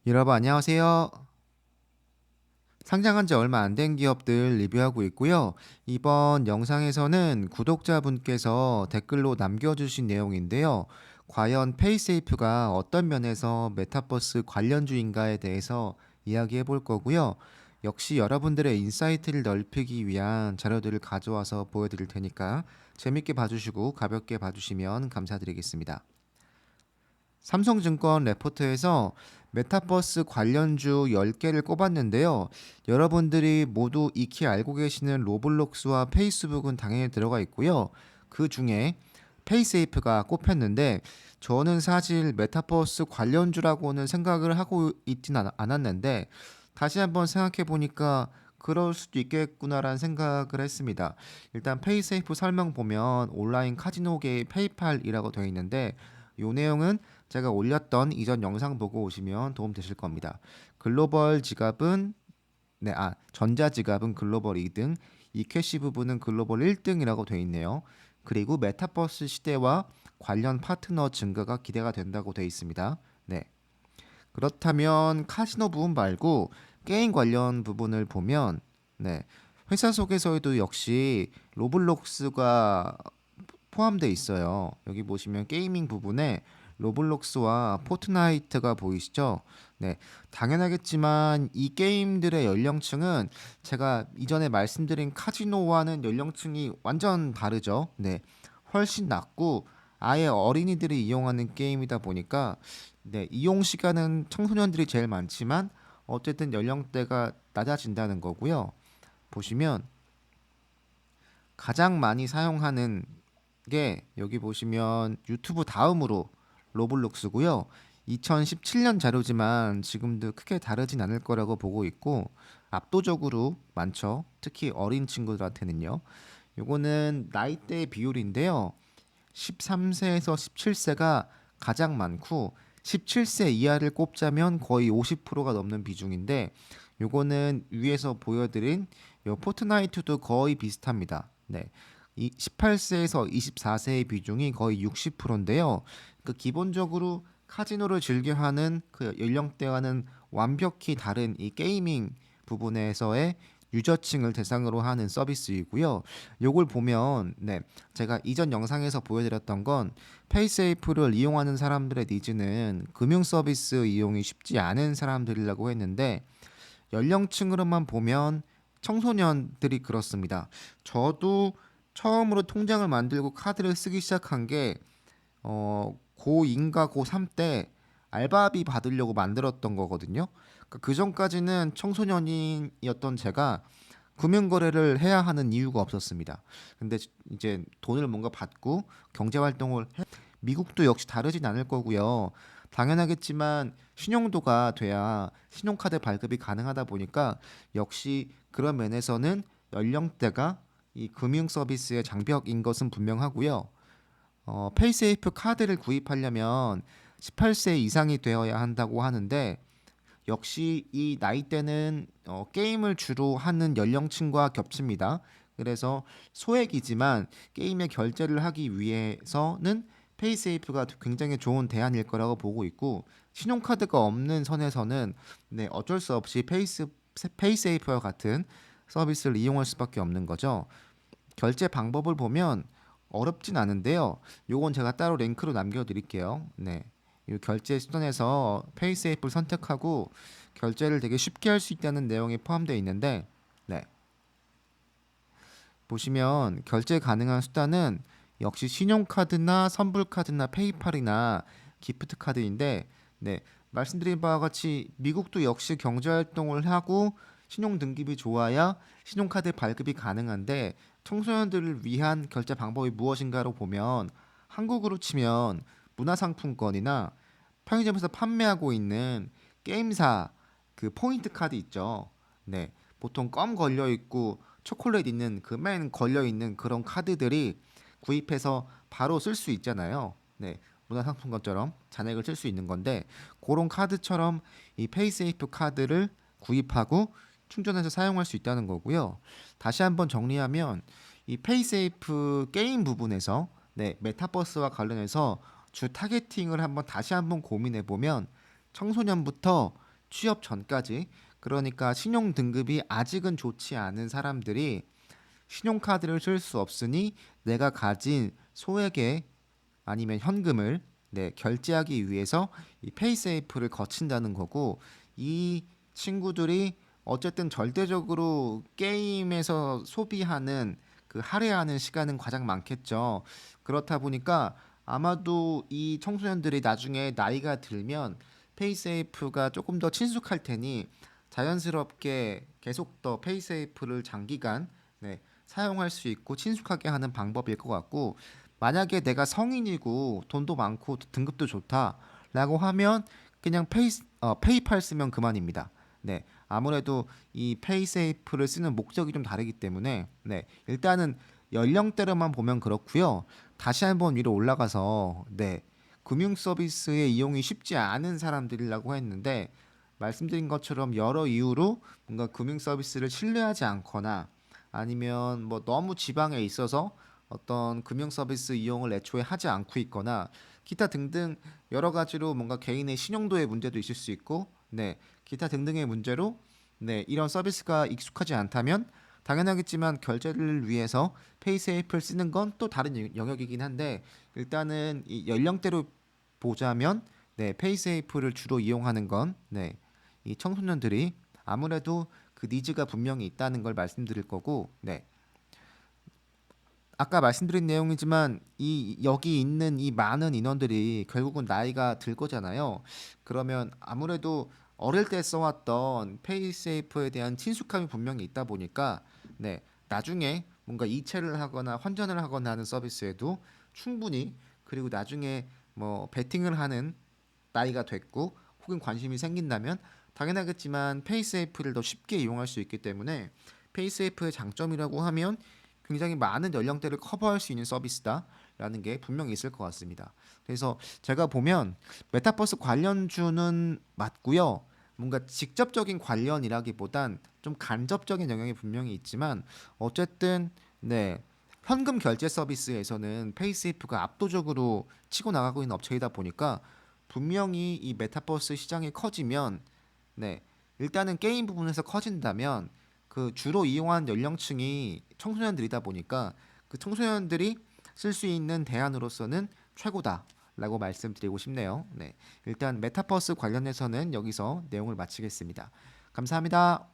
여러분 안녕하세요. 상장한 지 얼마 안 된 기업들 리뷰하고 있고요. 이번 영상에서는 구독자분께서 댓글로 남겨주신 내용인데요. 과연 페이세이프가 어떤 면에서 메타버스 관련주인가에 대해서 이야기해 볼 거고요. 역시 여러분들의 인사이트를 넓히기 위한 자료들을 가져와서 보여드릴 테니까 재밌게 봐주시고 가볍게 봐주시면 감사드리겠습니다. 삼성증권 레포트에서 메타버스 관련주 10개를 꼽았는데요. 여러분들이 모두 익히 알고 계시는 로블록스와 페이스북은 당연히 들어가 있고요. 그 중에 페이세이프가 꼽혔는데 저는 사실 메타버스 관련주라고는 생각을 하고 있진 않았는데 다시 한번 생각해 보니까 그럴 수도 있겠구나라는 생각을 했습니다. 일단 페이세이프 설명 보면 온라인 카지노계의 페이팔이라고 되어 있는데 이 내용은 제가 올렸던 이전 영상 보고 오시면 도움 되실 겁니다. 글로벌 지갑은 전자지갑은 글로벌 2등, 이캐시 부분은 글로벌 1등이라고 되어 있네요. 그리고 메타버스 시대와 관련 파트너 증가가 기대가 된다고 되어 있습니다. 네. 그렇다면 카지노 부분 말고 게임 관련 부분을 보면 네. 회사 속에서도 역시 로블록스가 포함되어 있어요. 여기 보시면 게이밍 부분에 로블록스와 포트나이트가 보이시죠? 네, 당연하겠지만 이 게임들의 연령층은 제가 이전에 말씀드린 카지노와는 연령층이 완전 다르죠. 네, 훨씬 낮고 아예 어린이들이 이용하는 게임이다 보니까 네, 이용 시간은 청소년들이 제일 많지만 어쨌든 연령대가 낮아진다는 거고요. 보시면 가장 많이 사용하는 게 여기 보시면 유튜브 다음으로 로블록스고요. 2017년 자료지만 지금도 크게 다르진 않을 거라고 보고 있고 압도적으로 많죠. 특히 어린 친구들한테는요. 요거는 나이대 비율인데요. 13세에서 17세가 가장 많고 17세 이하를 꼽자면 거의 50%가 넘는 비중인데 요거는 위에서 보여드린 요 포트나이트도 거의 비슷합니다. 네. 이 18세에서 24세의 비중이 거의 60%인데요. 그 기본적으로 카지노를 즐겨하는 그 연령대와는 완벽히 다른 이 게이밍 부분에서의 유저층을 대상으로 하는 서비스이고요. 요걸 보면 네, 제가 이전 영상에서 보여드렸던 건 페이세이프를 이용하는 사람들의 니즈는 금융 서비스 이용이 쉽지 않은 사람들이라고 했는데 연령층으로만 보면 청소년들이 그렇습니다. 저도 처음으로 통장을 만들고 카드를 쓰기 시작한 게 고2인가 고3 때 알바비 받으려고 만들었던 거거든요. 그러니까 그 전까지는 청소년이었던 제가 금융거래를 해야 하는 이유가 없었습니다. 근데 이제 돈을 뭔가 받고 경제활동을 미국도 역시 다르진 않을 거고요. 당연하겠지만 신용도가 돼야 신용카드 발급이 가능하다 보니까 역시 그런 면에서는 연령대가 이 금융 서비스의 장벽인 것은 분명하고요. 페이세이프 카드를 구입하려면 18세 이상이 되어야 한다고 하는데 역시 이 나이대는 게임을 주로 하는 연령층과 겹칩니다. 그래서 소액이지만 게임에 결제를 하기 위해서는 페이세이프가 굉장히 좋은 대안일 거라고 보고 있고 신용카드가 없는 선에서는 네, 어쩔 수 없이 페이세이프와 같은 서비스를 이용할 수밖에 없는 거죠. 결제 방법을 보면 어렵진 않은데요. 요건 제가 따로 링크로 남겨드릴게요. 네. 이 결제 수단에서 페이세이프를 선택하고 결제를 되게 쉽게 할 수 있다는 내용이 포함되어 있는데, 네. 보시면 결제 가능한 수단은 역시 신용카드나 선불카드나 페이팔이나 기프트카드인데, 네. 말씀드린 바와 같이 미국도 역시 경제활동을 하고 신용등급이 좋아야 신용카드 발급이 가능한데 청소년들을 위한 결제 방법이 무엇인가로 보면 한국으로 치면 문화상품권이나 편의점에서 판매하고 있는 게임사 그 포인트 카드 있죠. 네. 보통 껌 걸려 있고 초콜릿 있는 그 맨 걸려 있는 그런 카드들이 구입해서 바로 쓸 수 있잖아요. 네. 문화상품권처럼 잔액을 쓸 수 있는 건데 그런 카드처럼 이 페이세이프 카드를 구입하고 충전해서 사용할 수 있다는 거고요. 다시 한번 정리하면 이 페이세이프 게임 부분에서 네, 메타버스와 관련해서 주 타겟팅을 한번 다시 한번 고민해 보면 청소년부터 취업 전까지, 그러니까 신용 등급이 아직은 좋지 않은 사람들이 신용카드를 쓸 수 없으니 내가 가진 소액의 아니면 현금을 결제하기 위해서 이 페이세이프를 거친다는 거고, 이 친구들이 어쨌든 절대적으로 게임에서 소비하는 그 할애하는 시간은 가장 많겠죠. 그렇다 보니까 아마도 이 청소년들이 나중에 나이가 들면 페이세이프가 조금 더 친숙할 테니 자연스럽게 계속 더 페이세이프를 장기간 사용할 수 있고 친숙하게 하는 방법일 것 같고, 만약에 내가 성인이고 돈도 많고 등급도 좋다라고 하면 그냥 페이팔 쓰면 그만입니다. 아무래도 이 페이세이프를 쓰는 목적이 좀 다르기 때문에 일단은 연령대로만 보면 그렇고요. 다시 한번 위로 올라가서 금융 서비스의 이용이 쉽지 않은 사람들이라고 했는데, 말씀드린 것처럼 여러 이유로 뭔가 금융 서비스를 신뢰하지 않거나 아니면 뭐 너무 지방에 있어서 어떤 금융 서비스 이용을 애초에 하지 않고 있거나 기타 등등 여러 가지로 뭔가 개인의 신용도의 문제도 있을 수 있고, 기타 등등의 문제로 이런 서비스가 익숙하지 않다면 당연하겠지만 결제를 위해서 페이세이프를 쓰는 건 또 다른 영역이긴 한데, 일단은 이 연령대로 보자면 페이세이프를 주로 이용하는 건 이 청소년들이 아무래도 그 니즈가 분명히 있다는 걸 말씀드릴 거고, 아까 말씀드린 내용이지만 이 여기 있는 이 많은 인원들이 결국은 나이가 들 거잖아요. 그러면 아무래도 어릴 때 써왔던 페이세이프에 대한 친숙함이 분명히 있다 보니까 나중에 뭔가 이체를 하거나 환전을 하거나 하는 서비스에도 충분히, 그리고 나중에 뭐 베팅을 하는 나이가 됐고 혹은 관심이 생긴다면 당연하겠지만 페이세이프를 더 쉽게 이용할 수 있기 때문에 페이세이프의 장점이라고 하면 굉장히 많은 연령대를 커버할 수 있는 서비스다라는 게 분명히 있을 것 같습니다. 그래서 제가 보면 메타버스 관련주는 맞고요. 뭔가 직접적인 관련이라기보단 좀 간접적인 영향이 분명히 있지만 어쨌든 현금 결제 서비스에서는 페이세이프가 압도적으로 치고 나가고 있는 업체이다 보니까 분명히 이 메타버스 시장이 커지면 일단은 게임 부분에서 커진다면 그 주로 이용한 연령층이 청소년들이다 보니까 그 청소년들이 쓸 수 있는 대안으로서는 최고다라고 말씀드리고 싶네요. 일단 메타버스 관련해서는 여기서 내용을 마치겠습니다. 감사합니다.